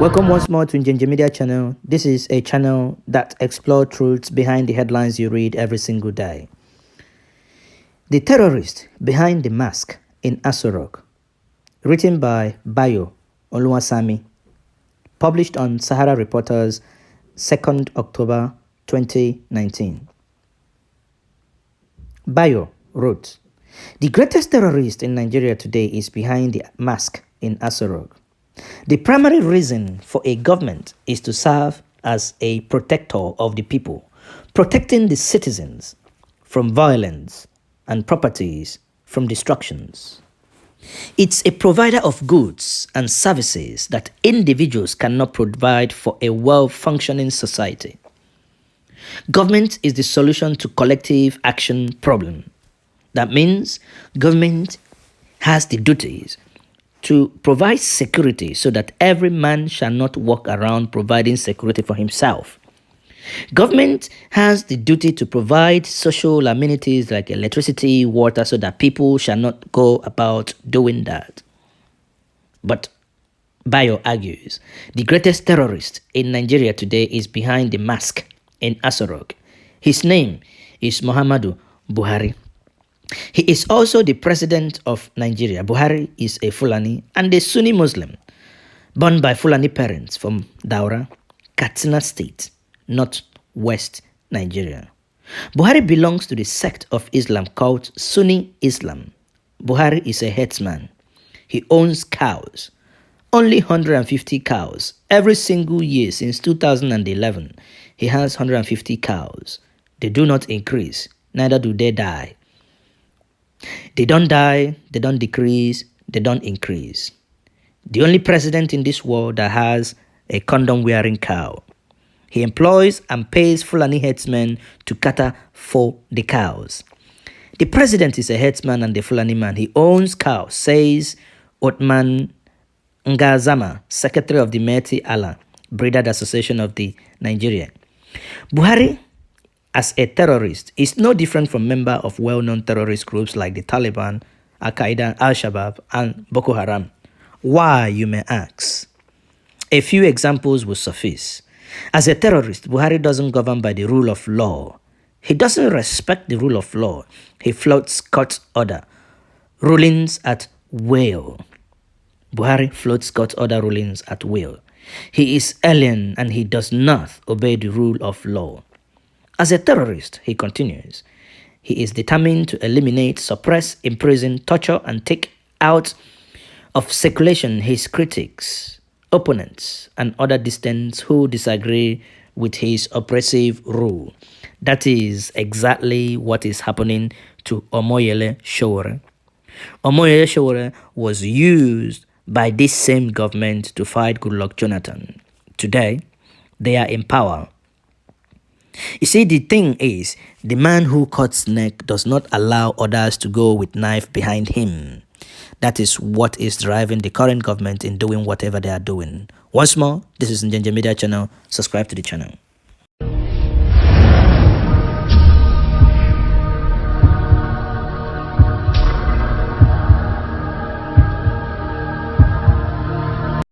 Welcome once more to Njenje Media channel. This is a channel that explores truths behind the headlines you read every single day. The terrorist behind the mask in Aso Rock, written by Bayo Oluwasanmi, published on Sahara Reporters 2nd October 2019. Bayo wrote, "The greatest terrorist in Nigeria today is behind the mask in Aso Rock. The primary reason for a government is to serve as a protector of the people, protecting the citizens from violence and properties from destructions. It's a provider of goods and services that individuals cannot provide for a well-functioning society. Government is the solution to collective action problem. That means government has the duties to provide security so that every man shall not walk around providing security for himself. Government has the duty to provide social amenities like electricity, water, so that people shall not go about doing that." But Bayo argues, the greatest terrorist in Nigeria today is behind the mask in Aso Rock. His name is Muhammadu Buhari. He is also the president of Nigeria. Buhari is a Fulani and a Sunni Muslim, born by Fulani parents from Daura, Katsina State, northwest Nigeria. Buhari belongs to the sect of Islam called Sunni Islam. Buhari is a herdsman. He owns cows, only 150 cows. Every single year since 2011, he has 150 cows. They do not increase, neither do they die. They don't die, they don't decrease, they don't increase. The only president in this world that has a condom-wearing cow. He employs and pays Fulani herdsmen to cater for the cows. The president is a herdsman and a Fulani man. He owns cows, says Otman Ngazama, secretary of the Meti Allah Breeders Association of the Nigeria. Buhari, as a terrorist, is no different from member of well-known terrorist groups like the Taliban, Al-Qaeda, Al-Shabaab, and Boko Haram. Why, you may ask? A few examples will suffice. As a terrorist, Buhari doesn't govern by the rule of law. He doesn't respect the rule of law. He floats court order rulings at will. Buhari floats court order rulings at will. He is alien and he does not obey the rule of law. As a terrorist, he continues, he is determined to eliminate, suppress, imprison, torture, and take out of circulation his critics, opponents, and other dissidents who disagree with his oppressive rule. That is exactly what is happening to Omoyele Sowore. Omoyele Sowore was used by this same government to fight Goodluck Jonathan. Today, they are in power. You see, the thing is, the man who cuts neck does not allow others to go with knife behind him. That is what is driving the current government in doing whatever they are doing. Once more, this is Njenje Media channel. Subscribe to the channel.